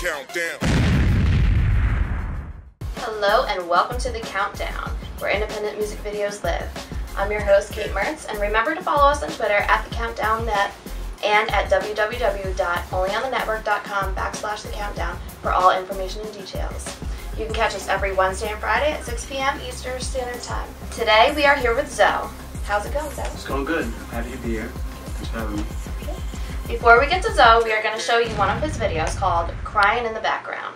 Countdown. Hello and welcome to The Countdown, where independent music videos live. I'm your host, Kate Mertz, and remember to follow us on Twitter at TheCountdownNet and at www.onlyonthenetwork.com/The Countdown for all information and details. You can catch us every Wednesday and Friday at 6 p.m. Eastern Standard Time. Today we are here with Zo. How's it going, Zo? It's going good. I'm happy to be here. Thanks for having me. Okay. Before we get to Zo, we are going to show you one of his videos called Crying in the Background.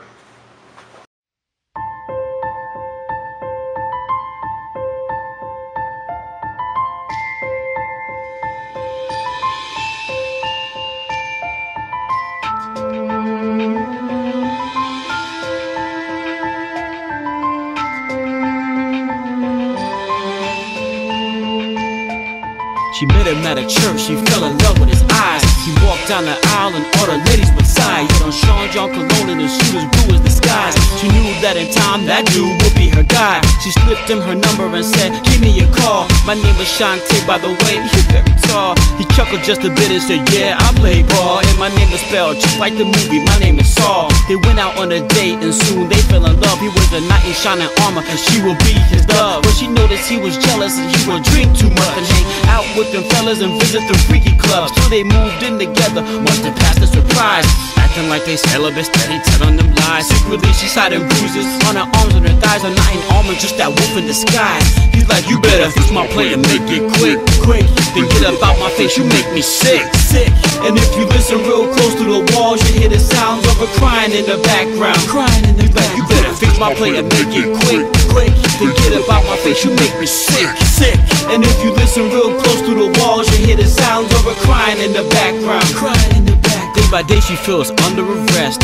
She met him at a church, she fell in love with his eyes. He walked down the aisle and all the ladies would sigh. He had on Sean John cologne and his shoes blue as the skies. She knew that in time that dude would be her guy. She slipped him her number and said, give me a call. My name is Shantae, by the way, you're very tall. He chuckled just a bit and said, yeah, I play ball. And my name is spelled just like the movie, my name is Saul. They went out on a date and soon they fell in love. He was a knight in shining armor and she will be his love. But she noticed he was jealous and he would drink too much and hang out with them fellas and visit the freaky clubs. So they moved in together, must have passed a surprise. Acting like they celibate, steady telling them lies. Secretly she's hiding bruises on her arms and her thighs. A knight in armor, just that wolf in disguise. He's like, you better fix my play and make it quick, quick. Then get up out my face, you make me sick, sick. And if you listen real close to the walls, you hear the sounds of her crying in the background. Crying in the background. You better fix my play and make it quick, quick. Then get up out my face, you make me sick, sick. And if you listen real close to the walls, you hear the sounds of her crying in the background. Crying in the background. Day by day she feels under arrest.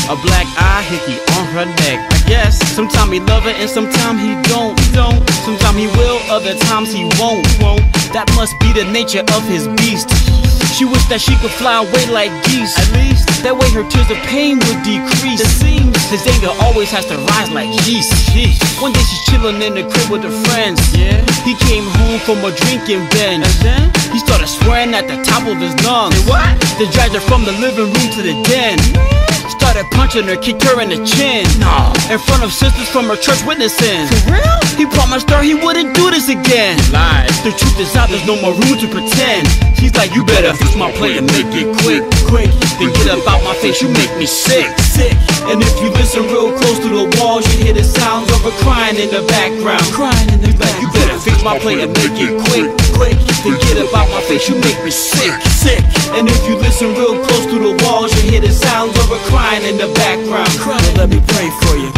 A black eye hickey on her neck. I guess sometimes he love her and sometimes he don't. Sometimes he will, other times he won't. That must be the nature of his beast. She wished that she could fly away like geese. At least that way her tears of pain would decrease. It seems his anger always has to rise like yeast. One day she's chilling in the crib with her friends. Yeah. He came home from a drinking binge. And then he started swearing at the top of his lungs. Say what? They dragged her from the living room to the den. Started punching her, kicked her in the chin. No. In front of sisters from her church witnessing. For real? He promised her he wouldn't do this again. Lies. The truth is out, there's no more room to pretend. She's like, you better fix my play and make it quick, quick. Then get up out my face, you make me sick, sick. And if you listen real close to the walls, you hear the sounds of her crying in the background. Crying in the background. You better fix my play and make it quick, quick. Then get up out my face, you make me sick, sick. And if you listen real close to the walls, you hear the sounds of her crying in the background. Well, let me pray for you.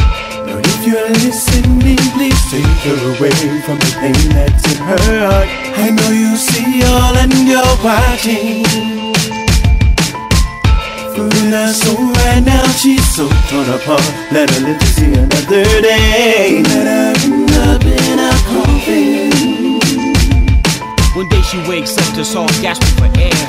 Now if you're listening, please take her away from the pain that's in her heart. I know you see all and you're watching. Feeling her soul right now, she's so torn apart. Let her live to see another day. Let her end up in a coffin. One day she wakes up to Saul gasping for air,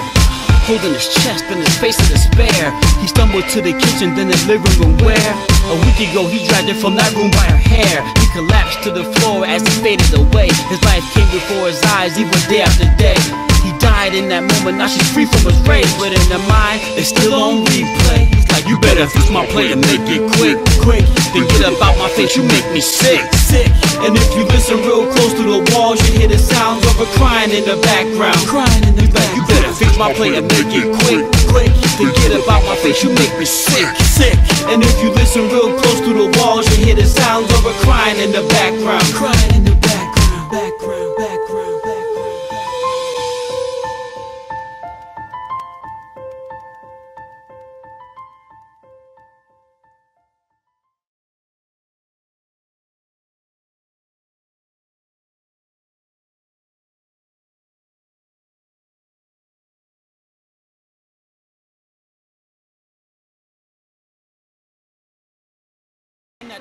holding his chest and his face in despair. He stumbled to the kitchen, then the living room where a week ago he dragged her from that room by her hair. He collapsed to the floor as he faded away. His life came before his eyes, even day after day. He died in that moment, now she's free from his rage. But in her mind, it's still on replay. He's like, you better fix my play and make it quick, quick. Then get up out my face, you make me sick, sick. And if you listen real close to the walls, you hear the sounds of her crying in the background. Crying in the background. You better fix my play and make it quick, quick. Then get up out my face, you make me sick, sick. And if you listen real close to the walls, you hear the sounds of her crying in the background. Crying in the background, background, background, background.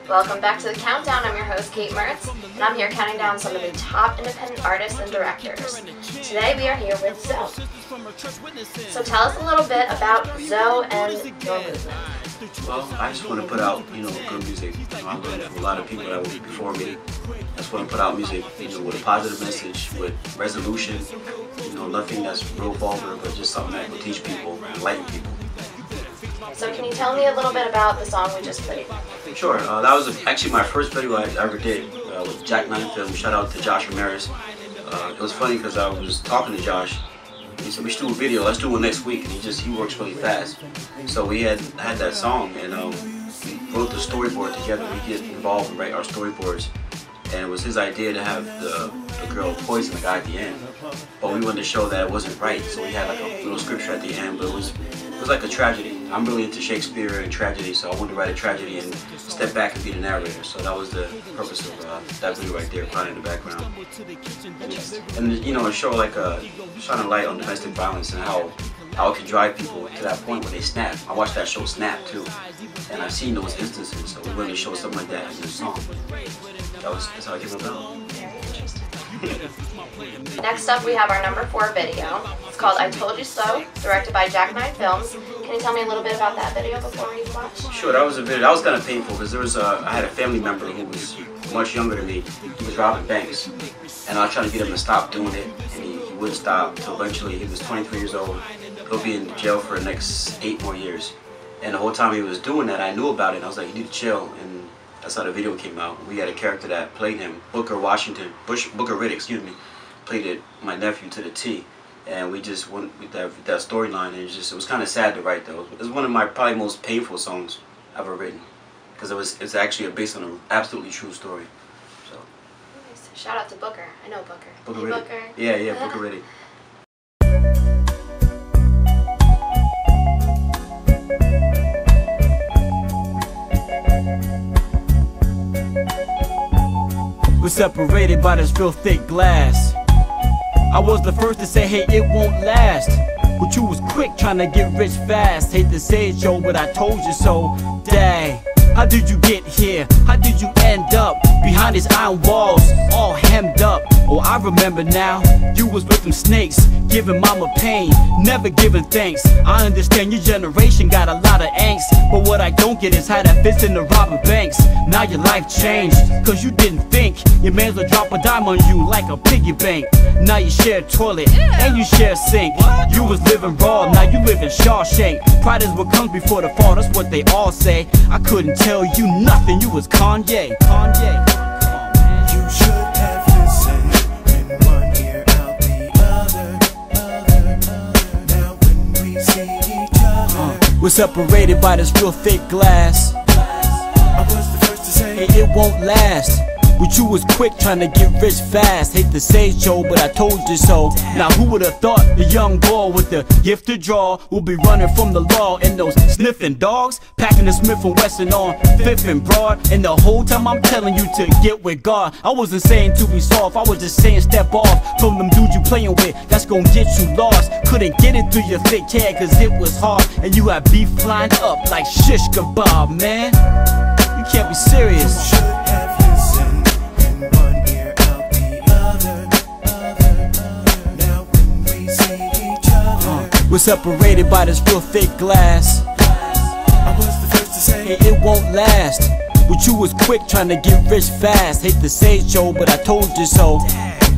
Welcome back to The Countdown. I'm your host, Kate Mertz, and I'm here counting down some of the top independent artists and directors. Today we are here with Zo. So tell us a little bit about Zo and your movement. Well, I just want to put out, good music. I've learned from a lot of people that were before me. I just want to put out music, with a positive message, with resolution. Nothing that's real vulgar, but just something that will teach people, enlighten people. So can you tell me a little bit about the song we just played? Sure. That was actually my first video I ever did with Jack 9 Film. Shout out to Josh Ramirez. It was funny because I was talking to Josh. He said, we should do a video, let's do one next week. And he works really fast. So we had that song, and we wrote the storyboard together. We get involved and write our storyboards. And it was his idea to have the girl poison the guy at the end. But we wanted to show that it wasn't right. So we had like a little scripture at the end, but it was like a tragedy. I'm really into Shakespeare and tragedy, so I wanted to write a tragedy and step back and be the narrator. So that was the purpose of that video right there, playing in the background. And it showed like shining a light on domestic violence and how it can drive people to that point where they snap. I watched that show Snap too, and I've seen those instances. So we wanted to show something like that in the song. That's how I came about. Very interesting. Next up, we have our number 4 video. It's called I Told You So, directed by Jack 9 Films. Can you tell me a little bit about that video before we watch? Sure, that was a video. That was kind of painful because I had a family member who was much younger than me. He was robbing banks, and I was trying to get him to stop doing it, and he wouldn't stop until eventually he was 23 years old. He'll be in jail for the next 8 more years. And the whole time he was doing that, I knew about it. And I was like, you need to chill. And that's how the video came out. We had a character that played him, Booker Riddick, excuse me, played it, my nephew, to the T. And we just went with that storyline, and it was kind of sad to write though. It was one of my probably most painful songs I've ever written, because it's actually based on an absolutely true story. So. Nice. Shout out to Booker. I know Booker. Booker hey, Riddick. Booker. Yeah, Booker Riddick. We're separated by this real thick glass. I was the first to say, hey, it won't last. But you was quick trying to get rich fast. Hate to say it, yo, but I told you so. Dang, how did you get here? How did you end up behind these iron walls, all hemmed up? Oh, I remember now. You was with them snakes, giving mama pain, never giving thanks. I understand your generation got a lot of angst, but what I don't get is how that fits into robbing banks. Now your life changed, cause you didn't think your man's would drop a dime on you like a piggy bank. Now you share a toilet, and you share a sink. You was living raw, now you live in Shawshank. Pride is what comes before the fall, that's what they all say. I couldn't tell you nothing, you was Kanye. You should have listened in one ear out the other. Now when we see each other, we're separated by this real thick glass. I was the first to say, hey, it won't last. But you was quick trying to get rich fast. Hate to say it, Joe, but I told you so. Now who would have thought the young boy with the gift to draw will be running from the law, and those sniffing dogs packing the Smith & Wesson on 5th and Broad. And the whole time I'm telling you to get with God. I wasn't saying to be soft, I was just saying step off from them dudes you playing with, that's gonna get you lost. Couldn't get it through your thick hair cause it was hard, and you had beef flying up like shish kebab, man. You can't be serious. you should have listened in one ear out the other. Now when we see each other, we're separated by this real thick glass. I was the first to say, hey, it won't last. But you was quick trying to get rich fast. Hate to say it, Joe, but I told you so.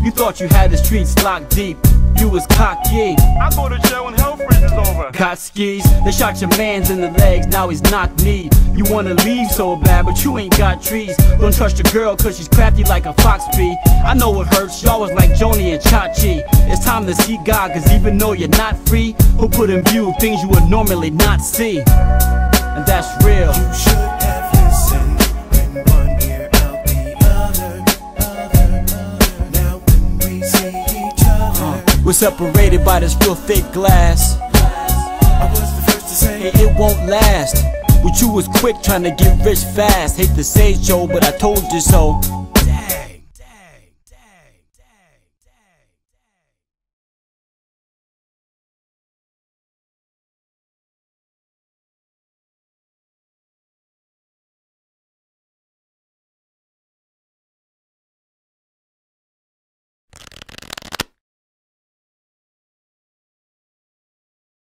You thought you had the streets locked deep, you was cocky. I go to jail when hell freezes over. Got skis, they shot your mans in the legs, now he's knocked knee. You wanna leave so bad, but you ain't got trees. Don't trust your girl cause she's crafty like a fox bee. I know it hurts, y'all was like Joni and Chachi. It's time to see God, cause even though you're not free, he'll put in view things you would normally not see. And that's real. you should have listened in one ear out the other. Now when we see each other, We're separated by this real thick glass. I was the first to say, Hey, it won't last. But you was quick trying to get rich fast. Hate to say it, Joe, but I told you so.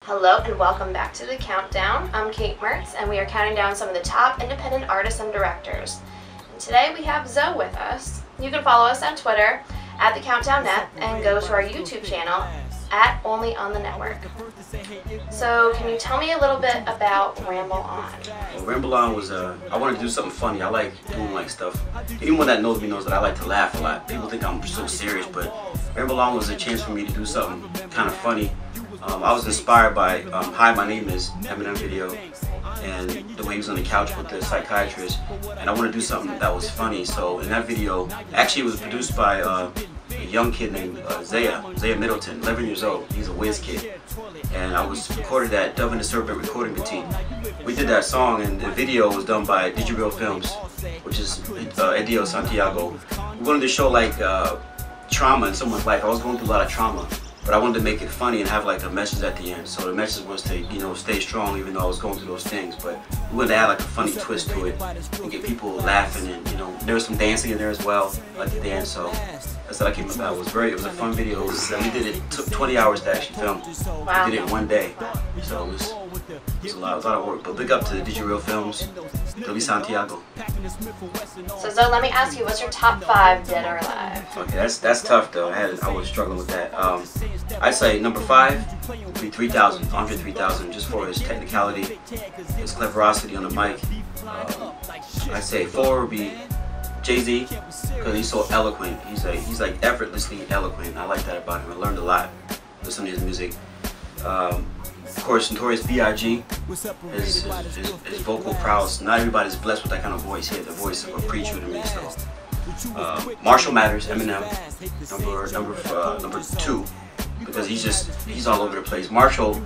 Hello and welcome back to The Countdown. I'm Kate Mertz and we are counting down some of the top independent artists and directors. And today we have Zo with us. You can follow us on Twitter @TheCountdownNet and go to our YouTube channel at Only on the Network. So can you tell me a little bit about Ramble On? Well, Ramble On was, I wanted to do something funny. I like doing like stuff. Anyone that knows me knows that I like to laugh a lot. People think I'm so serious, but Ramble On was a chance for me to do something kind of funny. I was inspired by Hi, My Name Is, Eminem video, and the way he was on the couch with the psychiatrist, and I wanted to do something that was funny. So in that video, actually it was produced by a young kid named Zaya Middleton, 11 years old. He's a whiz kid, and I was recorded at Dove and the Serpent recording team. We did that song, and the video was done by Digital Films, which is Edio Santiago. We wanted to show like trauma in someone's life. I was going through a lot of trauma, but I wanted to make it funny and have like a message at the end. So the message was to, you know, stay strong even though I was going through those things. But we wanted to add like a funny twist to it and get people laughing, and you know, there was some dancing in there as well. I like to dance, so that's what I came about. It was a fun video. We did it. It took 20 hours to actually film. Wow. We did it in one day, so it was a lot of work. But big up to Digital Films, Billy Santiago. So Zo, let me ask you, what's your top 5 dead or alive? Okay, that's tough though. I was struggling with that. I'd say number 5 would be 3000, Andre 3000, just for his technicality, his cleverosity on the mic. I'd say 4 would be Jay-Z, because he's so eloquent. He's like effortlessly eloquent. I like that about him. I learned a lot listening to his music. Of course, Notorious B.I.G. His vocal prowess. Not everybody's blessed with that kind of voice. He had the voice of a preacher to me. So Marshall Mathers, Eminem, number 2, because he's all over the place. Marshall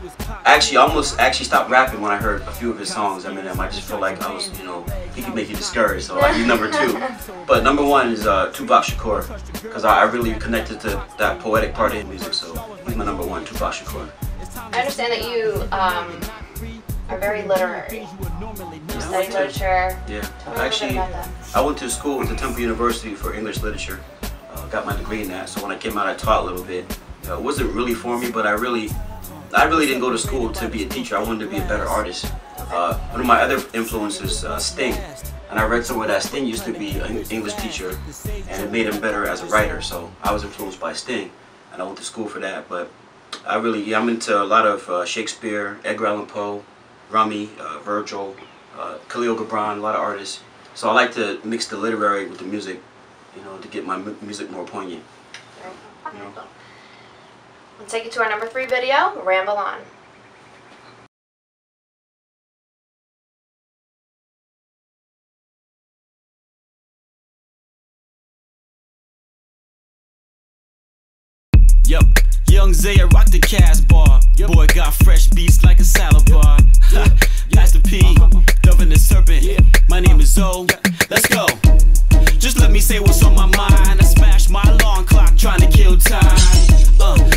almost stopped rapping when I heard a few of his songs. Eminem, I just feel like I was, you know, he could make you discouraged. So like, he's number 2. But number 1 is Tupac Shakur, because I really connected to that poetic part of his music. So he's my number 1, Tupac Shakur. I understand that you are very literary. You study literature. Yeah, actually, I went to school at the Temple University for English literature. Got my degree in that. So when I came out, I taught a little bit. It wasn't really for me, but I really didn't go to school to be a teacher. I wanted to be a better artist. One of my other influences, Sting, and I read somewhere that Sting used to be an English teacher, and it made him better as a writer. So I was influenced by Sting, and I went to school for that. But I'm into a lot of Shakespeare, Edgar Allan Poe, Rumi, Virgil, Khalil Gibran, a lot of artists. So I like to mix the literary with the music, you know, to get my music more poignant. You know? Let's take you to our number 3 video, Ramble On. Yup, young Zaya rocked the Casbah. Boy got fresh beats like a salad bar. Master P, Dove and the Serpent. My name is Zo. Let's go. Just let me say what's on my mind. I smashed my alarm clock trying to kill time.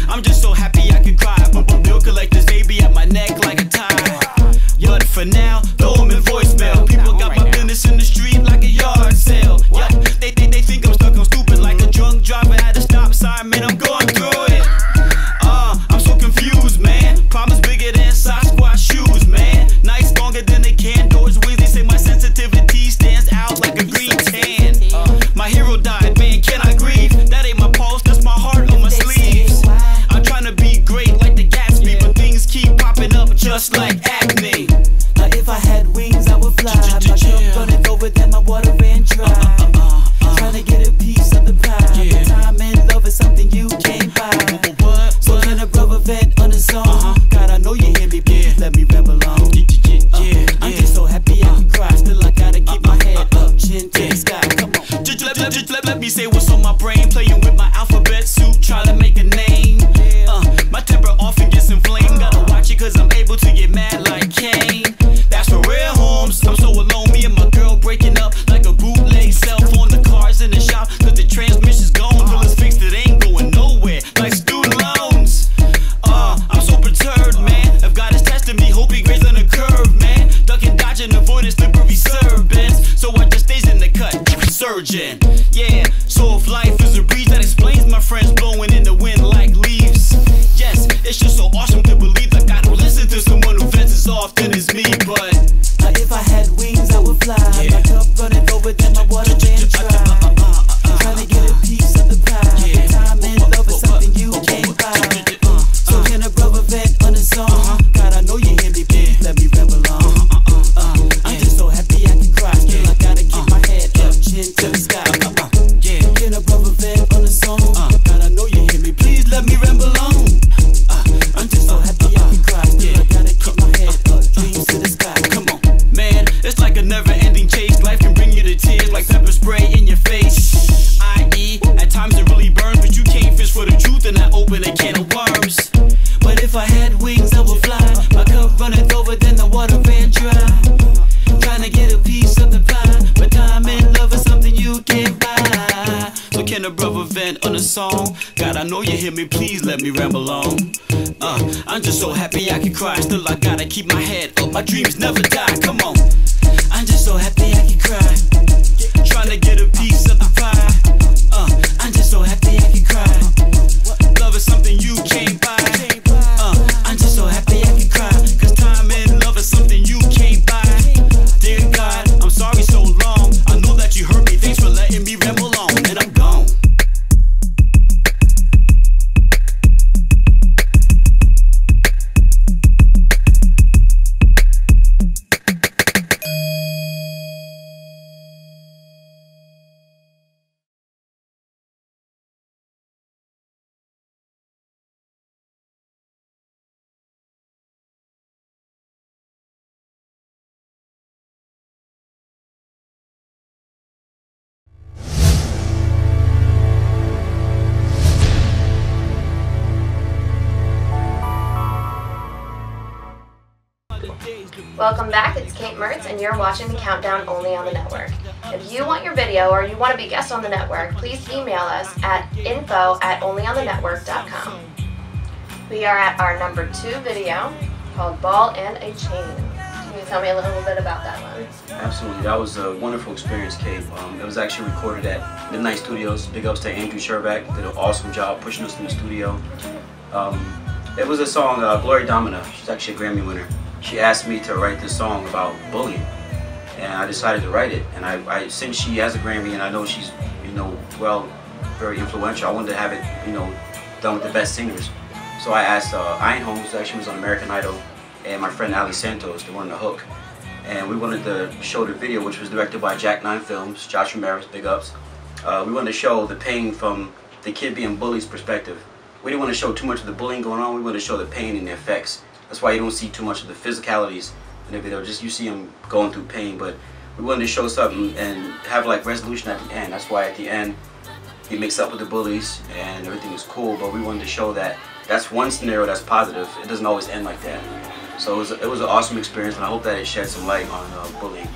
I'm just so happy I could cry. Bill collector's baby at my neck like a tie. But for now, throw them in voicemail. People got my business in the street like a yard sale. Yeah, they think I'm stuck on stupid like a drunk driver at a stop sign. Man, I'm going through it. I'm so confused, man. Problems bigger than Sasquatch shoes, man. Nights longer than the can. Doors wings. They say my sensitivity stands out like a green tan. My hero died, man. Can I grieve? That ain't my pulse. That's my heart on my sleeves. I'm trying to be great like the Gatsby, but things keep popping up just like acne. Now if I had wings, I would fly. My cup running over, then my water ran dry. Trying to get a piece of the pie. But time and love is something you can't buy. So can a brother vent on his own? God, I know you hear me, please let me ramble on. I'm just so happy I can cry. Still I gotta keep my head up, chin to the sky. Come on. Just let me say what's on my brain. Playing with my alphabet soup, trying to make a name. My temper often gets inflamed. Gotta watch it cause I'm able to get mad like Kane. That's for real, Holmes. I'm so alone. Me and my girl breaking up like a bootleg cell phone. The cars in the shop cause the transmission's gone. Till it's fixed, it ain't going nowhere. Like student loans. I'm so perturbed, man. If God is testing me, hope he grades on the curve, man. Ducking, dodging, avoiding slippery serpents. So I just stays in the cut, surgeon. Yeah, so if life is a breeze, that explains my friends blowing in the wind like leaves. Yes, it's just so awesome to believe that God will listen to someone who vents as often as me, but if I had wings, I would fly. My cup running over, then my water ran dry. Trying to get a piece of the pie. Time and love is something you can't buy. song. God, I know you hear me, please let me ramble on. I'm just so happy I can cry. Still I gotta keep my head up, my dreams never die. Come on. I'm just so happy I can cry. Trying to get a piece of the pie. I'm just so happy I can cry. Love is something you can't buy. I'm just so happy I can cry. Cause time and love is something you can't buy. Dear God, I'm sorry so long. I know that you hurt me, thanks for letting me ramble on. And I'm gone. Welcome back, it's Kate Mertz, and you're watching The Countdown only on the network. If you want your video or you want to be a guest on the network, please email us at info@onlyonthenetwork.com. We are at our number 2 video called Ball and a Chain. Can you tell me a little bit about that one? Absolutely, that was a wonderful experience, Kate. It was actually recorded at Midnight Studios. Big ups to Andrew Sherback, did an awesome job pushing us in the studio. It was a song, Gloria Domina, she's actually a Grammy winner. She asked me to write this song about bullying, and I decided to write it. And I since she has a Grammy and I know she's, very influential, I wanted to have it, done with the best singers. So I asked Ian Holmes, who actually was on American Idol, and my friend Ali Santos, they were on the hook. And we wanted to show the video, which was directed by Jack 9 Films, Josh Ramirez, big ups. We wanted to show the pain from the kid being bullied's perspective. We didn't want to show too much of the bullying going on, we wanted to show the pain and the effects. That's why you don't see too much of the physicalities in the video, just you see him going through pain. But we wanted to show something and have like resolution at the end. That's why at the end he makes up with the bullies and everything is cool, but we wanted to show that that's one scenario that's positive. It doesn't always end like that. So it was an awesome experience, and I hope that it shed some light on bullying.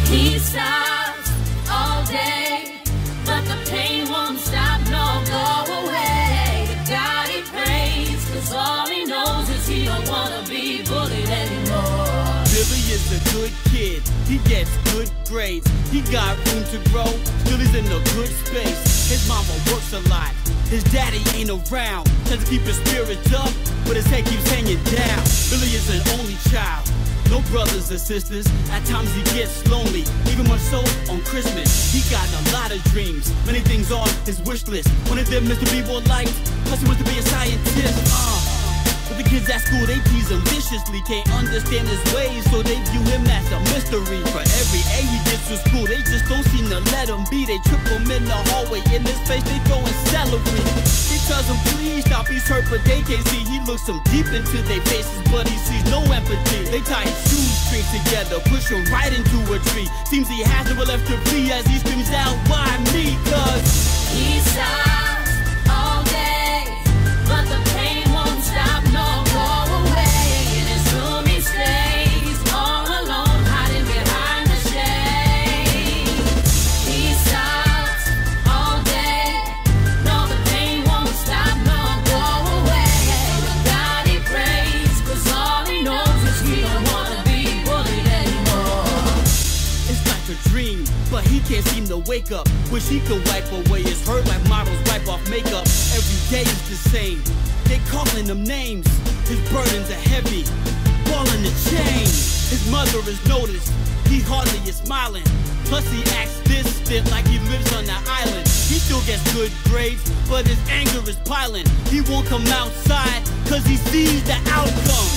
He stops all day, but the pain won't stop, no, go away. The God he prays, cause all he knows is he don't wanna be bullied anymore. Billy is a good kid, he gets good grades, he got room to grow, still he's in a good space. His mama works a lot, his daddy ain't around, tries to keep his spirits up, but his head keeps hanging down. Billy is an only child, no brothers or sisters, at times he gets lonely, even more so on Christmas. He got a lot of dreams, many things on his wish list. One of them is to be more liked, plus he wants to be a scientist. But the kids at school, they tease him viciously, can't understand his ways, so they view him as a mystery. For every A he gets to school, they just don't seem to let him be. They trip him in the hallway, in his face they throwing celery. He tells him please stop, he's hurt, but they can't see. He looks them deep into their faces, but he sees no empathy. They tie his shoestrings together, push him right into a tree. Seems he has nowhere left to flee as he screams out, why me? Cause He stops all day, but the pain won't stop, no, go away. In his room he stays all alone, hiding behind the shade. He stops all day, no, the pain won't stop, no, go away. The God he prays, cause all he knows is he don't wanna be bullied anymore. it's like a dream, but he can't seem to wake up. Wish he could wipe away his hurt like models wipe off makeup. Every day is the same, they calling him names. His burdens are heavy, ball in the chain. His mother is noticed, he hardly is smiling. Plus he acts distant like he lives on the island. He still gets good grades, but his anger is piling. He won't come outside, cause he sees the outcome.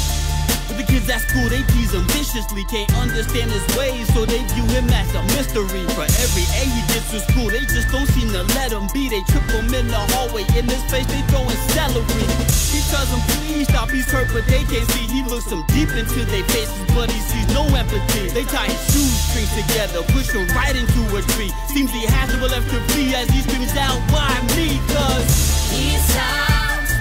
But the kids at school, they tease him viciously, can't understand his ways, so they view him as a mystery. For every A he gets to school, they just don't seem to let him be. They trip him in the hallway, in his face they throwing celery. He tells them please stop, he's hurt, but they can't see. He looks them deep into their faces, but he sees no empathy. They tie his shoestrings together, push him right into a tree. Seems he has nowhere left to flee as he screams out, why me? Cause He stops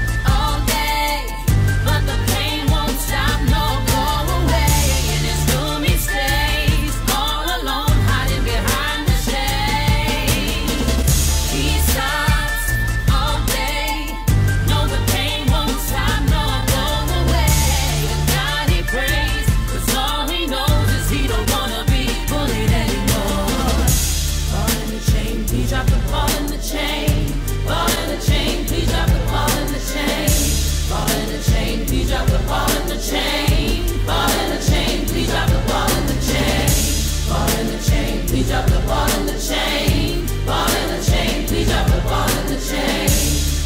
the ball in the chain. Ball in the chain. Please drop the ball in the chain.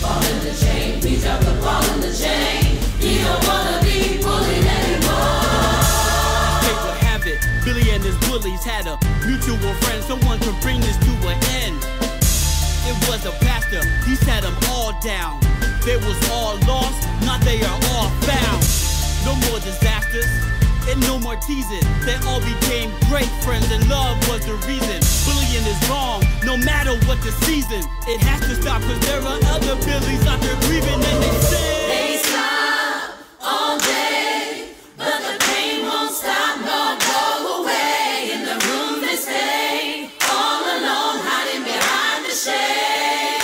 Ball in the chain. Please drop the ball in the chain. He don't wanna be bullied anymore. Fate would have it, Billy and his bullies had a mutual friend. Someone could bring this to an end. It was a pastor, he sat them all down. They was all lost, now they are all found. No more disasters, and no more teasing. They all became great friends, and love was the reason. Bullying is wrong, no matter what the season. It has to stop, cause there are other Billies out there grieving, and they say They stop all day, but the pain won't stop nor go away. In the room they stay, all alone, hiding behind the shade.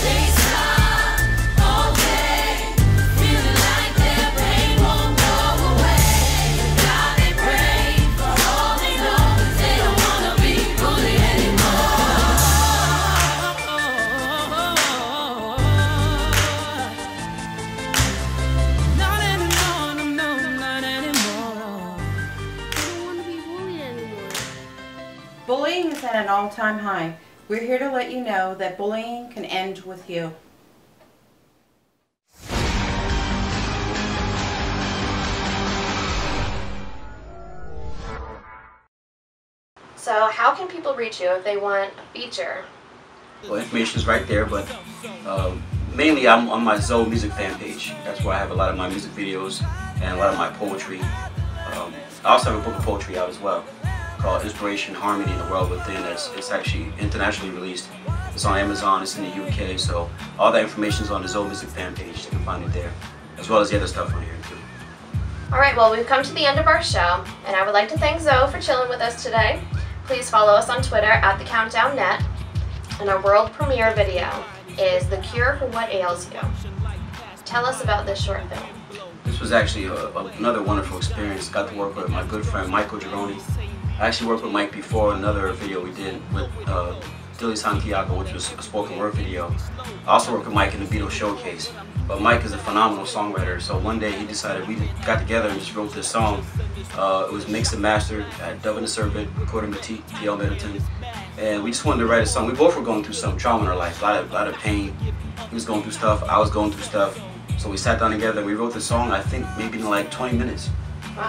They stop all day, feeling like their pain won't go away. God they pray for all they know, they don't wanna be bullied anymore. not anymore, no, not anymore. I don't want to be bullied anymore. Bullying is at an all-time high. We're here to let you know that bullying can end with you. So how can people reach you if they want a feature? Well, information is right there, but mainly I'm on my Zo music fan page. That's where I have a lot of my music videos and a lot of my poetry. I also have a book of poetry out as well called Inspiration, Harmony in the World Within. It's actually internationally released. It's on Amazon, it's in the UK, so all that information is on the Zo music fan page. You can find it there, as well as the other stuff on here too. Alright, well, we've come to the end of our show, and I would like to thank Zo for chilling with us today. Please follow us on Twitter at @TheCountdownNet, and our world premiere video is The Cure for What Ails You. Tell us about this short film. This was actually another wonderful experience. Got to work with my good friend Michael Gironi. I actually worked with Mike before another video we did with Dilly Santiago, which was a spoken word video. I also worked with Mike in the Beatles Showcase. But Mike is a phenomenal songwriter, so one day he decided, we got together and just wrote this song. It was mixed and mastered at Dub and the Serpent, recording with T.L. Middleton. And we just wanted to write a song. We both were going through some trauma in our life, a lot of pain. He was going through stuff, I was going through stuff. So we sat down together and we wrote the song, I think maybe in like 20 minutes.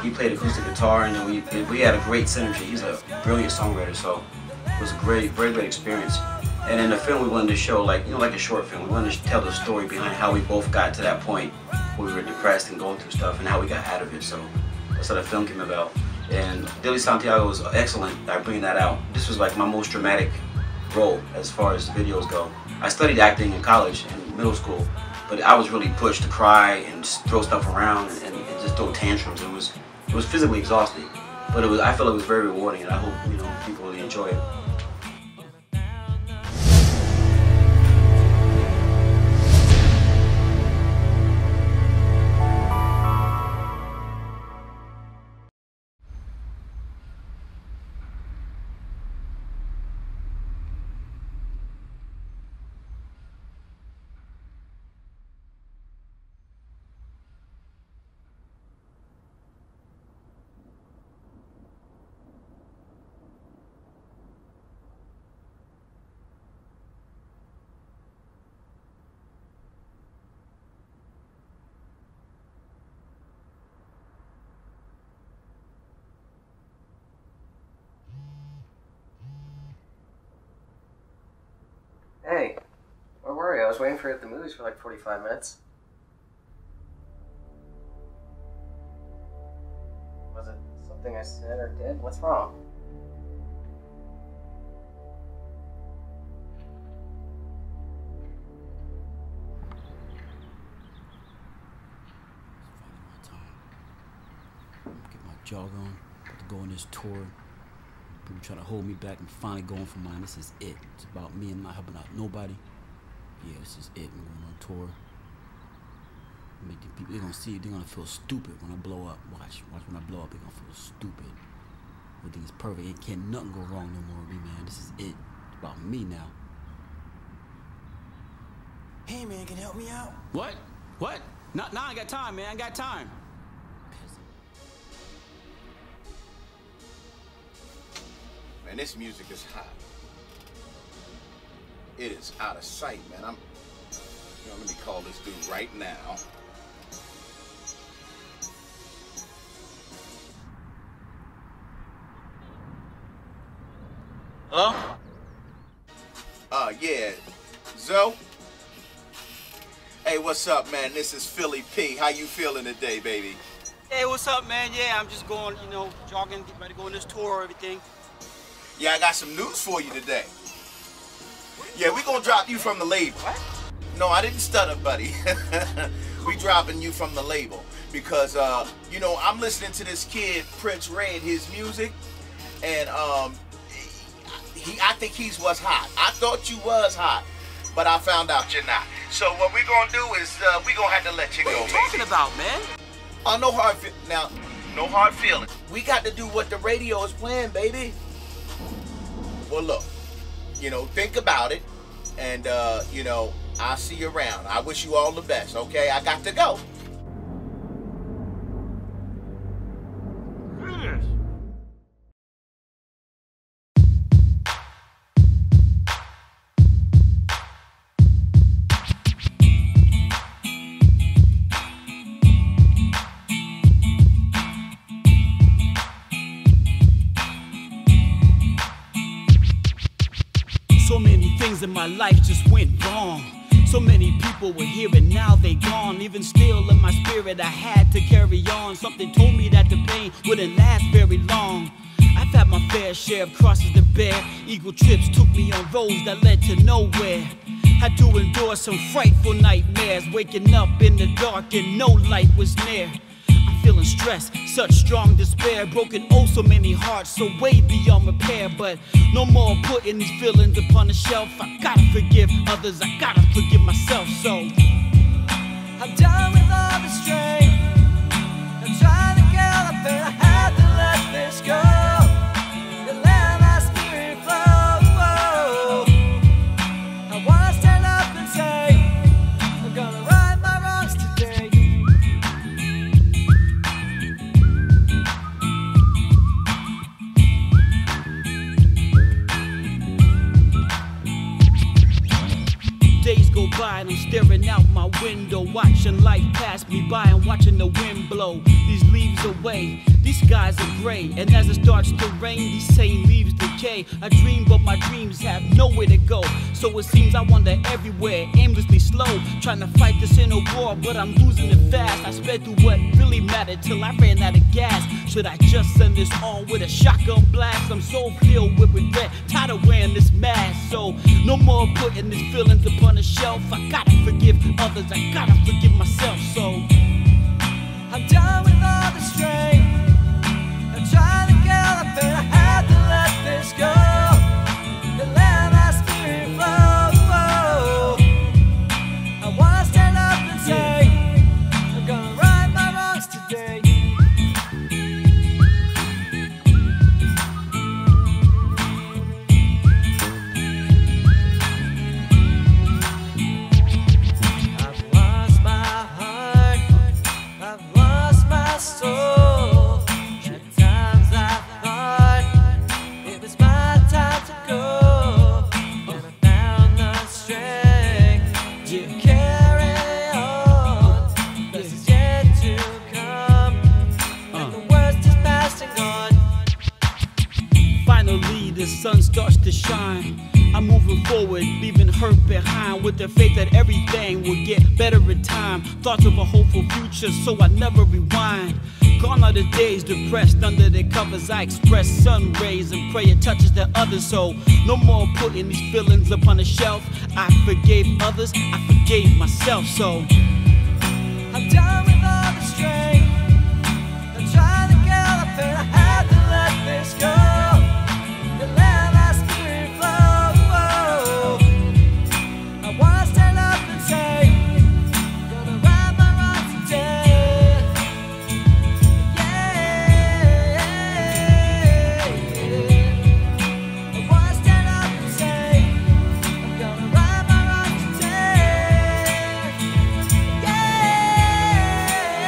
He played acoustic guitar and then we had a great synergy. He's a brilliant songwriter, so it was a great experience. And in the film we wanted to show, like a short film, we wanted to tell the story behind how we both got to that point where we were depressed and going through stuff and how we got out of it. So that's how the film came about. And Dilly Santiago was excellent at bringing that out. This was like my most dramatic role as far as videos go. I studied acting in college and middle school, but I was really pushed to cry and just throw stuff around and just throw tantrums. It was physically exhausting, but I felt it was very rewarding, and I hope people really enjoy it. Hey, where were you? I was waiting for you at the movies for like 45 minutes. Was it something I said or did? What's wrong? Get my jog on, about to go on this tour. People trying to hold me back. I'm finally going for mine. This is it. It's about me. I'm not helping out nobody. Yeah, this is it. I'm going on tour. Make the people, they're gonna see it. They're gonna feel stupid when I blow up. Watch when I blow up. They're gonna feel stupid. Everything is perfect. It can't nothing go wrong no more with me, man. This is it. It's about me now. Hey man, can you help me out? What? What? Nah, I got time, man. I got time. man, this music is hot. It is out of sight, man. Let me call this dude right now. Hello? Yeah. Zo? Hey, what's up, man? This is Philly P. How you feeling today, baby? Hey, what's up, man? Yeah, I'm just going, jogging, getting ready to go on this tour, everything. Yeah, I got some news for you today. Yeah, we gonna drop you from the label. What? No, I didn't stutter, buddy. We dropping you from the label because, I'm listening to this kid, Prince Red, his music, and I think he's what's hot. I thought you was hot, but I found out you're not. So what we're gonna do is we gonna have to let you go. What are you talking about, man? Oh, no hard feelings. We got to do what the radio is playing, baby. Well, look, think about it, and I'll see you around. I wish you all the best. Okay, I got to go. So many things in my life just went wrong. So many people were here and now they gone. Even still in my spirit I had to carry on. Something told me that the pain wouldn't last very long. I've had my fair share of crosses to bear. Eagle trips took me on roads that led to nowhere. Had to endure some frightful nightmares, waking up in the dark and no light was near. Feeling stress, such strong despair, broken oh so many hearts, so way beyond repair. But no more putting these feelings upon the shelf. I gotta forgive others, I gotta forgive myself. So I'm done with all the strain. I'm trying to get up and I had to let this go. To let my spirit flow. I wanna stand up and say I'm gonna right my wrongs today. days go by and I'm staring out my window, watching life pass me by and watching the wind blow these leaves away. These skies are gray, and as it starts to rain, these same leaves decay. I dream, but my dreams have nowhere to go. So it seems I wander everywhere, aimlessly slow, trying to fight this inner war, but I'm losing it fast. I sped through what really mattered till I ran out of gas. Should I just send this on with a shotgun blast? I'm so filled with regret, tired of wearing this mask. So no more putting these feelings upon a shelf. I gotta forgive others, I gotta forgive myself. So I'm done with all the strain. I'm trying to get up and I had to let this go. To let my spirit flow. I wanna stand up and say I'm gonna right my wrongs today. I've lost my heart, I've lost my soul. At times I thought it was my time to go, and I found the strength to carry on. The best is yet to come, and the worst is passing on. finally the sun starts to shine. I'm moving forward, leaving hurt behind, with the faith that everything will get better in time. Thoughts of a hopeful future, so I never rewind. Gone are the days depressed under the covers. I express sun rays and pray it touches the others. So no more putting these feelings upon a shelf. I forgave others, I forgave myself. So I'm done with all the strain. I'm trying to get up and I had to let this go. To let my spirit flow. I wanna stand up and say gonna right my wrongs today. Yeah. I wanna stand up and say I'm gonna right my wrongs today. Yeah.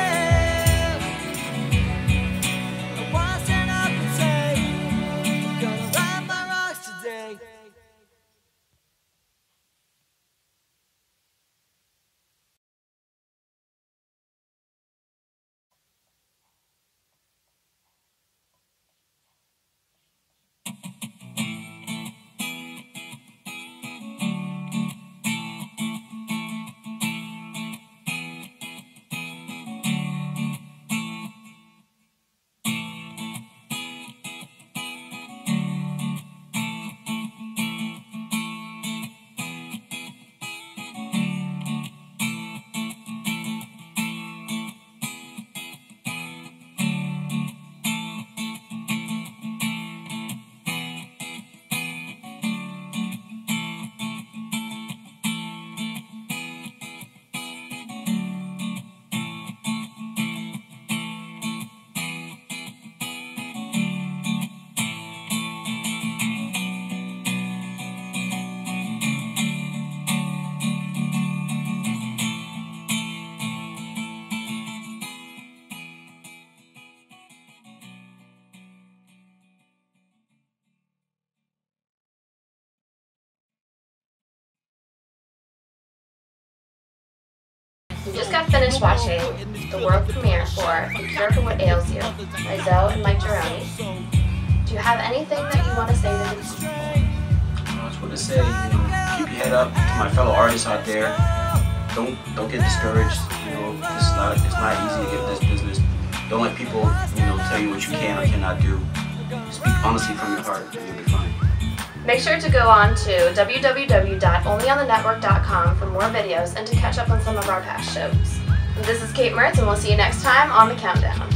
We just got finished watching the world premiere for The Cure for What Ails You by Zo and Mike Gironi. Do you have anything that you want to say to these people? I just want to say, keep your head up to my fellow artists out there. Don't get discouraged. It's not easy to get this business. Don't let people, tell you what you can or cannot do. Speak honestly from your heart, and you'll be fine. Make sure to go on to www.onlyonthenetwork.com for more videos and to catch up on some of our past shows. This is Kate Mertz, and we'll see you next time on The Countdown.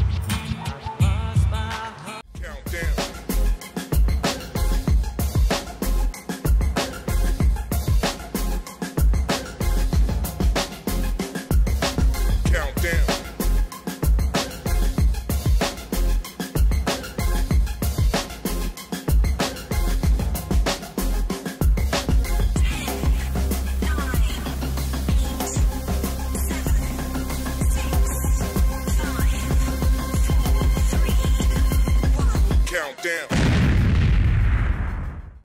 Countdown.